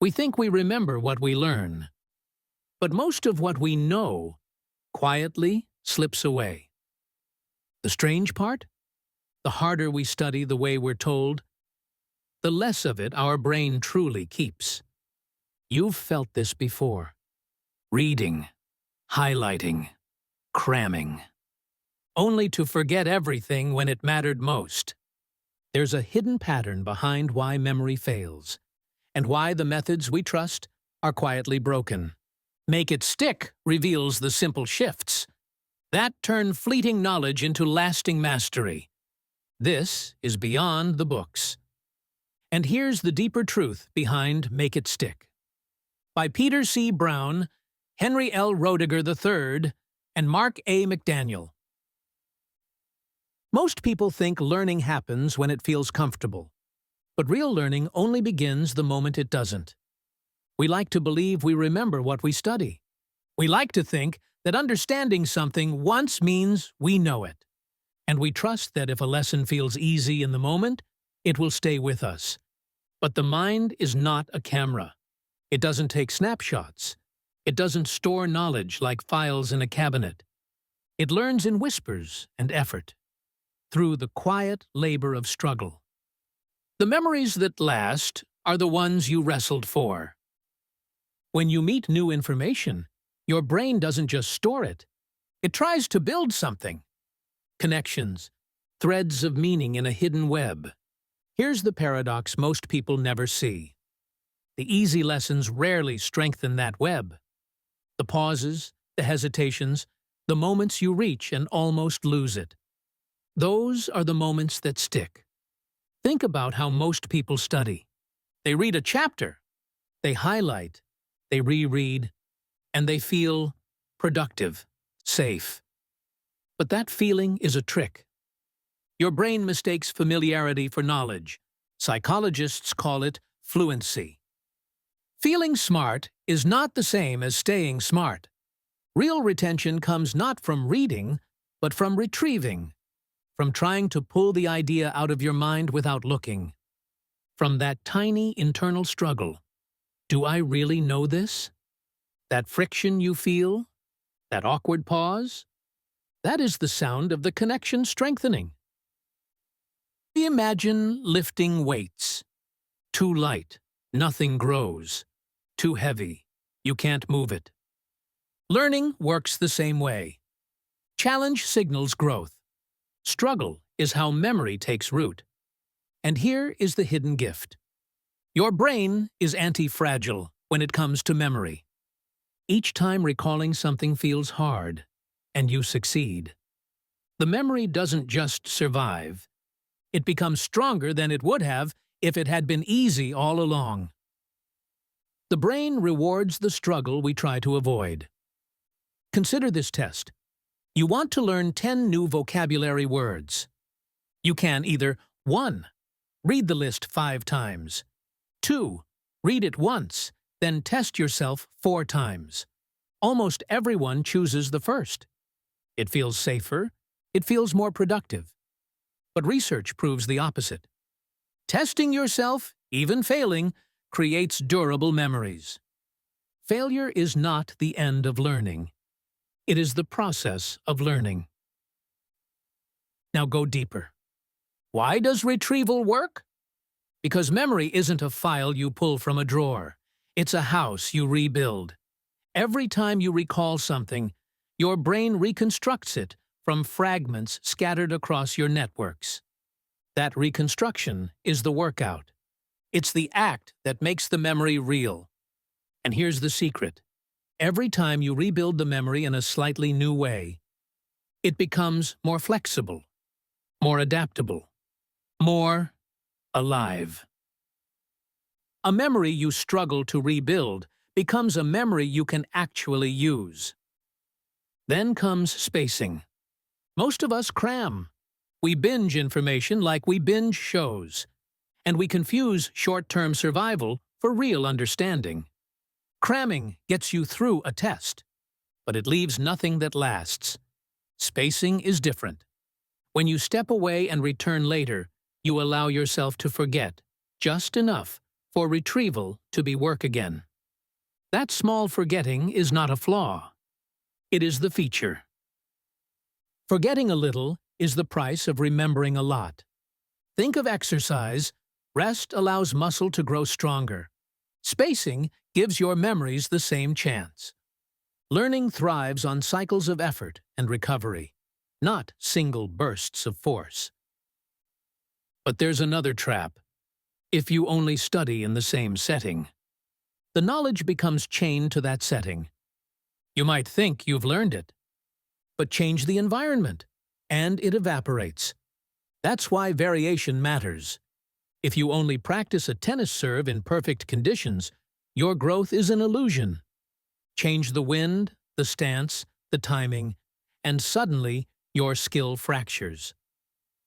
We think we remember what we learn. But most of what we know quietly slips away. The strange part? The harder we study the way we're told, the less of it our brain truly keeps. You've felt this before. Reading, highlighting, cramming. Only to forget everything when it mattered most. There's a hidden pattern behind why memory fails, and why the methods we trust are quietly broken. Make It Stick reveals the simple shifts that turn fleeting knowledge into lasting mastery. This is beyond the books. And here's the deeper truth behind Make It Stick. By Peter C. Brown, Henry L. Roediger III, and Mark A. McDaniel. Most people think learning happens when it feels comfortable, but real learning only begins the moment it doesn't. We like to believe we remember what we study. We like to think that understanding something once means we know it. And we trust that if a lesson feels easy in the moment, it will stay with us. But the mind is not a camera. It doesn't take snapshots. It doesn't store knowledge like files in a cabinet. It learns in whispers and effort, through the quiet labor of struggle. The memories that last are the ones you wrestled for. When you meet new information, your brain doesn't just store it. It tries to build something. Connections, threads of meaning in a hidden web. Here's the paradox most people never see. The easy lessons rarely strengthen that web. The pauses, the hesitations, the moments you reach and almost lose it. Those are the moments that stick. Think about how most people study. They read a chapter, they highlight, they reread, and they feel productive, safe. But that feeling is a trick. Your brain mistakes familiarity for knowledge. Psychologists call it fluency. Feeling smart is not the same as staying smart. Real retention comes not from reading, but from retrieving, from trying to pull the idea out of your mind without looking, from that tiny internal struggle. Do I really know this? That friction you feel? That awkward pause? That is the sound of the connection strengthening. Imagine lifting weights. Too light, nothing grows. Too heavy, you can't move it. Learning works the same way. Challenge signals growth. Struggle is how memory takes root. And here is the hidden gift. Your brain is anti-fragile when it comes to memory. Each time recalling something feels hard, and you succeed. The memory doesn't just survive. It becomes stronger than it would have if it had been easy all along. The brain rewards the struggle we try to avoid. Consider this test. You want to learn 10 new vocabulary words. You can either 1. Read the list 5 times. 2. Read it once, then test yourself 4 times. Almost everyone chooses the first. It feels safer. It feels more productive. But research proves the opposite. Testing yourself, even failing, creates durable memories. Failure is not the end of learning. It is the process of learning. Now go deeper. Why does retrieval work? Because memory isn't a file you pull from a drawer. It's a house you rebuild. Every time you recall something, your brain reconstructs it from fragments scattered across your networks. That reconstruction is the workout. It's the act that makes the memory real. And here's the secret. Every time you rebuild the memory in a slightly new way, it becomes more flexible, more adaptable, more alive. A memory you struggle to rebuild becomes a memory you can actually use. Then comes spacing. Most of us cram. We binge information like we binge shows. And we confuse short-term survival for real understanding. Cramming gets you through a test, but it leaves nothing that lasts. Spacing is different. When you step away and return later, you allow yourself to forget just enough for retrieval to be work again. That small forgetting is not a flaw. It is the feature. Forgetting a little is the price of remembering a lot. Think of exercise. Rest allows muscle to grow stronger. Spacing gives your memories the same chance. Learning thrives on cycles of effort and recovery, not single bursts of force. But there's another trap. If you only study in the same setting, the knowledge becomes chained to that setting. You might think you've learned it, but change the environment, and it evaporates. That's why variation matters. If you only practice a tennis serve in perfect conditions, your growth is an illusion. Change the wind, the stance, the timing, and suddenly your skill fractures.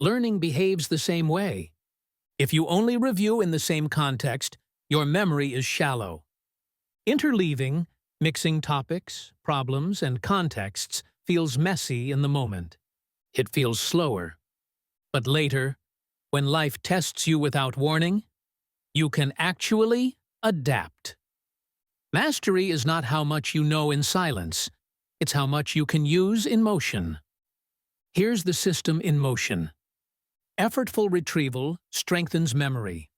Learning behaves the same way. If you only review in the same context, your memory is shallow. Interleaving, mixing topics, problems, and contexts feels messy in the moment. It feels slower. But later, when life tests you without warning, you can actually adapt. Mastery is not how much you know in silence, it's how much you can use in motion. Here's the system in motion. Effortful retrieval strengthens memory.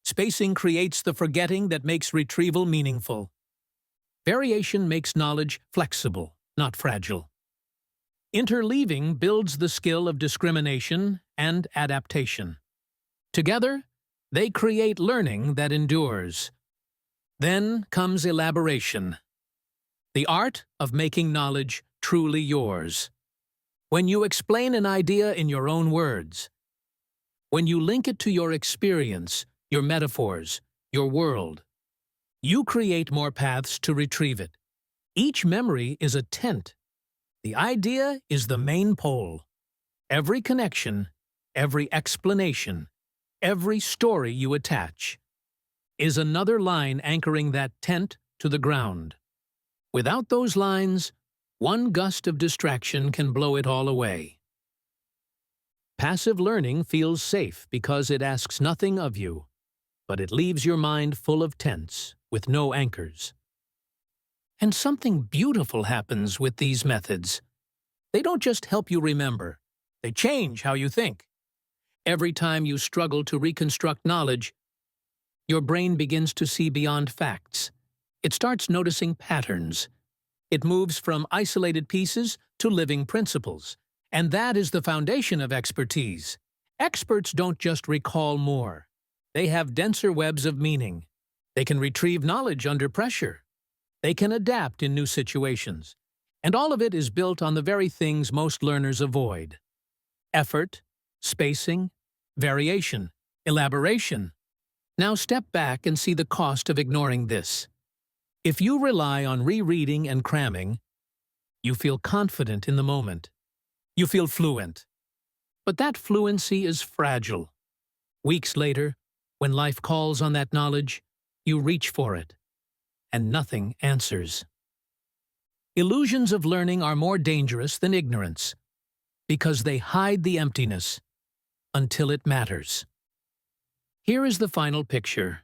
Spacing creates the forgetting that makes retrieval meaningful. Variation makes knowledge flexible, not fragile. Interleaving builds the skill of discrimination and adaptation. Together, they create learning that endures. Then comes elaboration, the art of making knowledge truly yours. When you explain an idea in your own words, when you link it to your experience, your metaphors, your world, you create more paths to retrieve it. Each memory is a tent. The idea is the main pole. Every connection, every explanation, every story you attach is another line anchoring that tent to the ground. Without those lines, one gust of distraction can blow it all away. Passive learning feels safe because it asks nothing of you, but it leaves your mind full of tents with no anchors. And something beautiful happens with these methods. They don't just help you remember, they change how you think. Every time you struggle to reconstruct knowledge, your brain begins to see beyond facts. It starts noticing patterns. It moves from isolated pieces to living principles. And that is the foundation of expertise. Experts don't just recall more. They have denser webs of meaning. They can retrieve knowledge under pressure. They can adapt in new situations. And all of it is built on the very things most learners avoid. Effort, spacing, variation, elaboration. Now step back and see the cost of ignoring this. If you rely on rereading and cramming, you feel confident in the moment. You feel fluent. But that fluency is fragile. Weeks later, when life calls on that knowledge, you reach for it, and nothing answers. Illusions of learning are more dangerous than ignorance, because they hide the emptiness until it matters. Here is the final picture.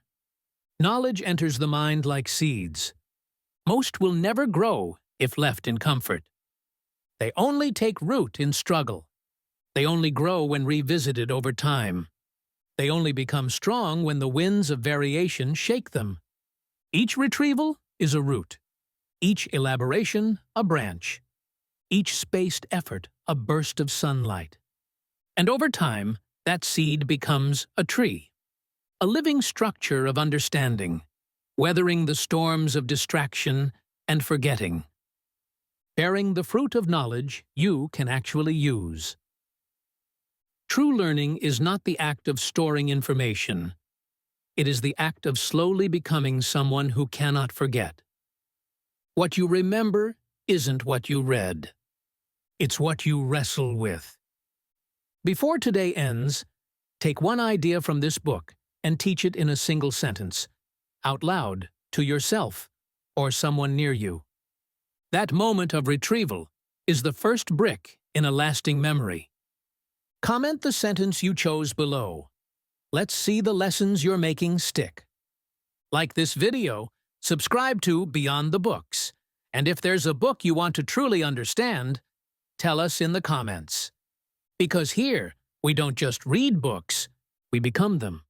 Knowledge enters the mind like seeds. Most will never grow if left in comfort. They only take root in struggle. They only grow when revisited over time. They only become strong when the winds of variation shake them. Each retrieval is a root. Each elaboration, a branch. Each spaced effort, a burst of sunlight. And over time, that seed becomes a tree. A living structure of understanding, weathering the storms of distraction and forgetting. Bearing the fruit of knowledge you can actually use. True learning is not the act of storing information. It is the act of slowly becoming someone who cannot forget. What you remember isn't what you read. It's what you wrestle with. Before today ends, take one idea from this book and teach it in a single sentence, out loud, to yourself or someone near you. That moment of retrieval is the first brick in a lasting memory. Comment the sentence you chose below. Let's see the lessons you're making stick. Like this video, subscribe to Beyond the Books, and if there's a book you want to truly understand, tell us in the comments. Because here, we don't just read books, we become them.